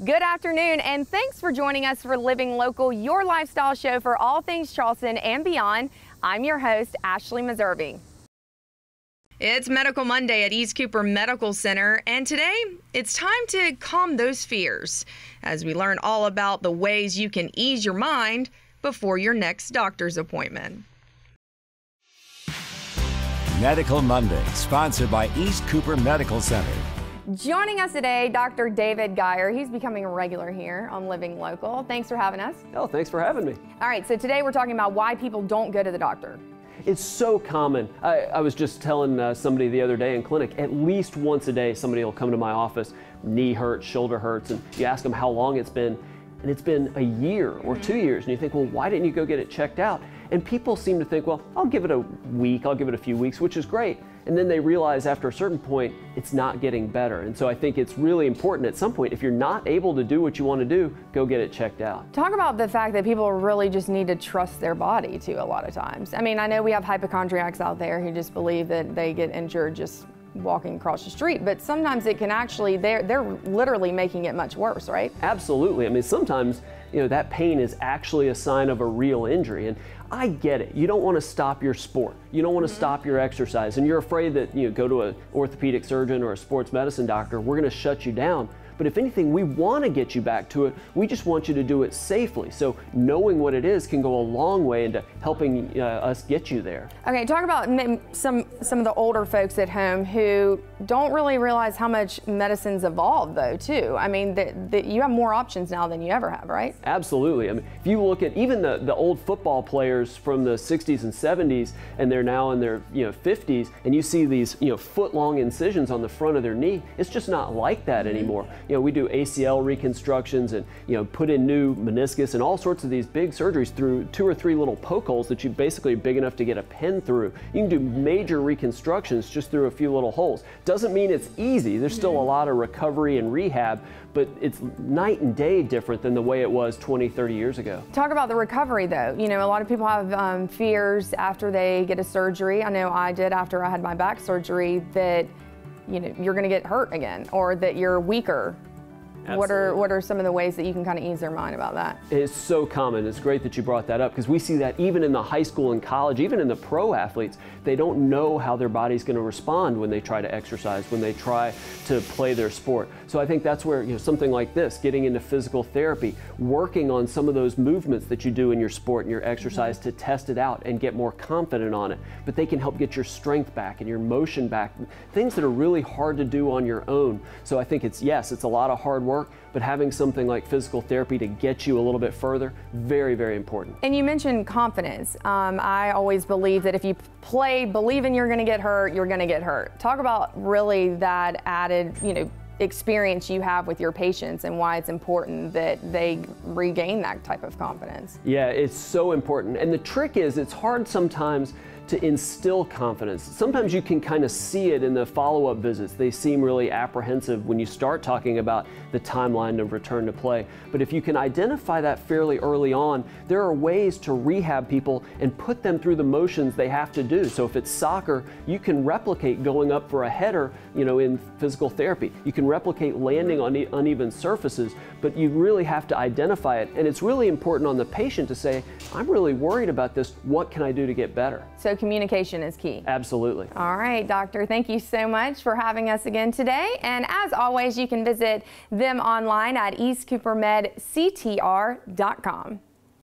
Good afternoon, and thanks for joining us for Living Local, your lifestyle show for all things Charleston and beyond. I'm your host, Ashley Meservey. It's Medical Monday at East Cooper Medical Center, and today it's time to calm those fears as we learn all about the ways you can ease your mind before your next doctor's appointment. Medical Monday, sponsored by East Cooper Medical Center. Joining us today, Dr. David Geyer. He's becoming a regular here on Living Local. Thanks for having us. Oh, thanks for having me. All right, so today we're talking about why people don't go to the doctor. It's so common. I was just telling somebody the other day in clinic, at least once a day somebody will come to my office, knee hurts, shoulder hurts, and you ask them how long it's been, and it's been a year or 2 years, and you think, well, why didn't you go get it checked out? And people seem to think, well, I'll give it a week, I'll give it a few weeks, which is great. And then they realize after a certain point, it's not getting better. And so I think it's really important at some point, if you're not able to do what you want to do, go get it checked out. Talk about the fact that people really just need to trust their body too a lot of times. I mean, I know we have hypochondriacs out there who just believe that they get injured just walking across the street, but sometimes it can actually, they're literally making it much worse, right? Absolutely. I mean, sometimes, that pain is actually a sign of a real injury. And I get it. You don't want to stop your sport. You don't want to stop your exercise. And you're afraid that, go to an orthopedic surgeon or a sports medicine doctor, we're going to shut you down. But if anything, we want to get you back to it. We just want you to do it safely. So knowing what it is can go a long way into helping us get you there. Okay, talk about some of the older folks at home who don't really realize how much medicine's evolved, though, too. I mean, you have more options now than you ever have, right? Absolutely. I mean, if you look at even the old football players from the 60s and 70s, and they're now in their 50s, and you see these foot-long incisions on the front of their knee, it's just not like that anymore. We do ACL reconstructions and put in new meniscus and all sorts of these big surgeries through 2 or 3 little poke holes that you basically are big enough to get a pen through. You can do major reconstructions just through a few little holes. Doesn't mean it's easy. There's still a lot of recovery and rehab, but it's night and day different than the way it was 20, 30 years ago. Talk about the recovery though. A lot of people have fears after they get a surgery. I know I did after I had my back surgery that you're going to get hurt again or that you're weaker. Absolutely. What are some of the ways that you can kind of ease their mind about that? It's so common. It's great that you brought that up because we see that even in the high school and college, even in the pro athletes, they don't know how their body's going to respond when they try to exercise, when they try to play their sport. So I think that's where something like this, getting into physical therapy, working on some of those movements that you do in your sport and your exercise to test it out and get more confident on it. But they can help get your strength back and your motion back, things that are really hard to do on your own. So I think it's a lot of hard work, but having something like physical therapy to get you a little bit further, very, very important. And you mentioned confidence. I always believe that if you believing you're going to get hurt, you're going to get hurt. Talk about really that added, experience you have with your patients and why it's important that they regain that type of confidence. Yeah, it's so important. And the trick is, it's hard sometimes to instill confidence. Sometimes you can kind of see it in the follow-up visits. They seem really apprehensive when you start talking about the timeline of return to play. But if you can identify that fairly early on, there are ways to rehab people and put them through the motions they have to do. So if it's soccer, you can replicate going up for a header, in physical therapy. You can replicate landing on uneven surfaces, but you really have to identify it. And it's really important on the patient to say, I'm really worried about this. What can I do to get better? So communication is key. Absolutely. All right, doctor, thank you so much for having us again today. And as always, you can visit them online at eastcoopermedctr.com.